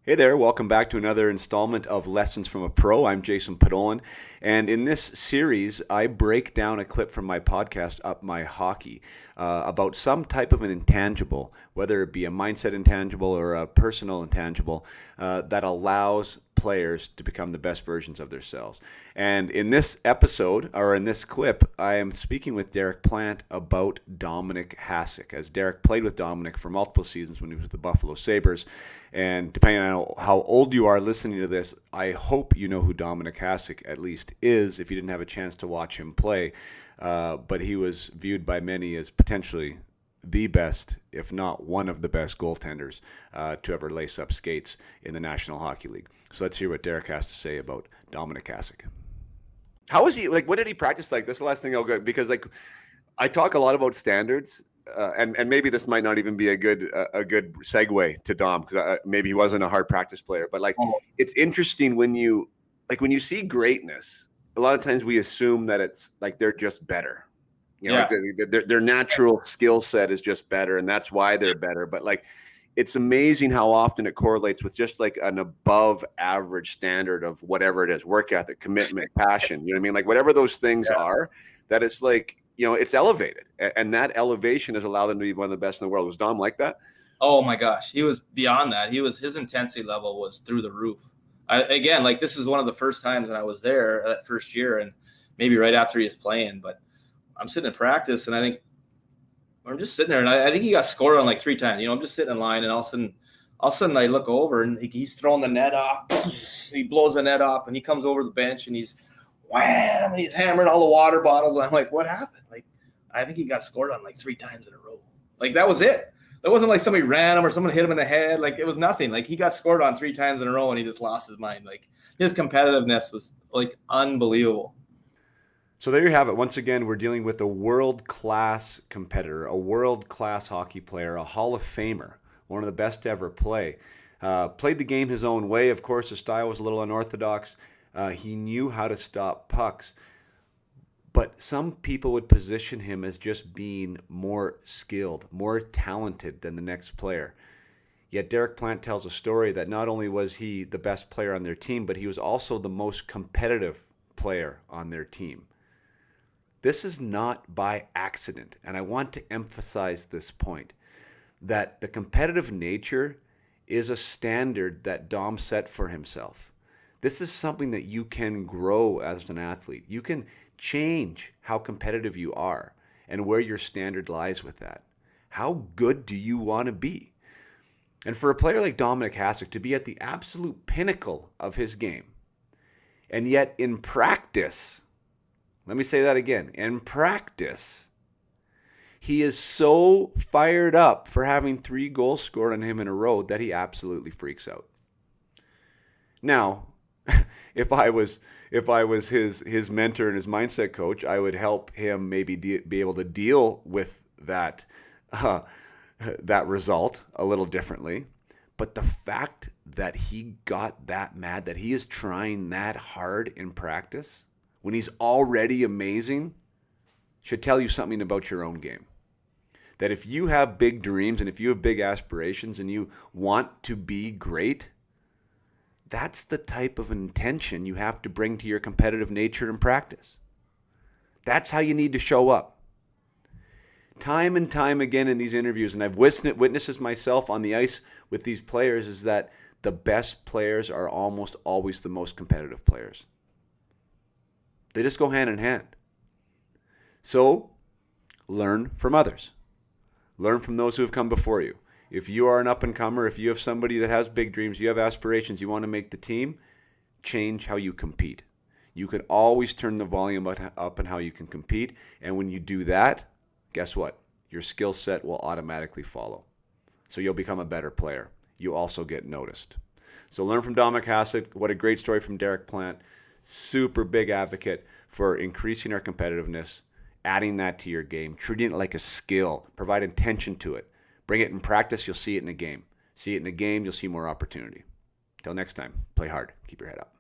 Hey there, welcome back to another installment of Lessons from a Pro. I'm Jason Podolin, and in this series, I break down a clip from my podcast, Up My Hockey, about some type of an intangible, whether it be a mindset intangible or a personal intangible, that allows players to become the best versions of themselves. And in this episode, or in this clip, I am speaking with Derek Plante about Dominik Hasek, as Derek played with Dominik for multiple seasons when he was with the Buffalo Sabres. And depending on how old you are listening to this, I hope you know who Dominik Hasek at least is, if you didn't have a chance to watch him play. But he was viewed by many as potentially the best, if not one of the best goaltenders to ever lace up skates in the National Hockey League. So let's hear what Derek has to say about Dominik Hasek. How was he? What did he practice like? That's the last thing I'll go, because I talk a lot about standards. And maybe this might not even be a good segue to Dom, because maybe he wasn't a hard practice player. But it's interesting when you see greatness. A lot of times we assume that it's like they're just better, their natural skill set is just better, and that's why they're better. But it's amazing how often it correlates with just an above average standard of whatever it is: work ethic, commitment, passion. You know what I mean? Whatever those things are, that it's it's elevated, and that elevation has allowed them to be one of the best in the world. Was Dom like that? Oh my gosh, he was beyond that. His intensity level was through the roof. This is one of the first times that I was there that first year, and maybe right after he was playing. But I'm sitting in practice, and I think I'm just sitting there, and I think he got scored on 3 times. I'm just sitting in line, and all of a sudden I look over, and he's throwing the net off. He blows the net off, and he comes over the bench, and he's wham, and he's hammering all the water bottles. And I'm like, what happened? I think he got scored on 3 times in a row. That was it. It wasn't like somebody ran him or someone hit him in the head. It was nothing. He got scored on 3 times in a row, and he just lost his mind. His competitiveness was unbelievable. So there you have it. Once again, we're dealing with a world-class competitor, a world-class hockey player, a Hall of Famer, one of the best to ever play. Played the game his own way. Of course, his style was a little unorthodox. He knew how to stop pucks. But some people would position him as just being more skilled, more talented than the next player. Yet Derek Plante tells a story that not only was he the best player on their team, but he was also the most competitive player on their team. This is not by accident, and I want to emphasize this point, that the competitive nature is a standard that Dom set for himself. This is something that you can grow as an athlete. You can change how competitive you are and where your standard lies with that. How good do you want to be? And for a player like Dominik Hasek to be at the absolute pinnacle of his game, and yet in practice, let me say that again, in practice, he is so fired up for having 3 goals scored on him in a row that he absolutely freaks out. Now, if I was his mentor and his mindset coach, I would help him maybe be able to deal with that result a little differently. But the fact that he got that mad, that he is trying that hard in practice when he's already amazing, should tell you something about your own game. That if you have big dreams and if you have big aspirations and you want to be great, that's the type of intention you have to bring to your competitive nature in practice. That's how you need to show up. Time and time again in these interviews, and I've witnessed this myself on the ice with these players, is that the best players are almost always the most competitive players. They just go hand in hand. So, learn from others. Learn from those who have come before you. If you are an up-and-comer, if you have somebody that has big dreams, you have aspirations, you want to make the team, change how you compete. You can always turn the volume up on how you can compete, and when you do that, guess what? Your skill set will automatically follow. So you'll become a better player. You also get noticed. So learn from Dominik Hasek. What a great story from Derek Plante. Super big advocate for increasing our competitiveness, adding that to your game, treating it like a skill, provide intention to it. Bring it in practice, you'll see it in a game. See it in a game, you'll see more opportunity. Till next time, play hard. Keep your head up.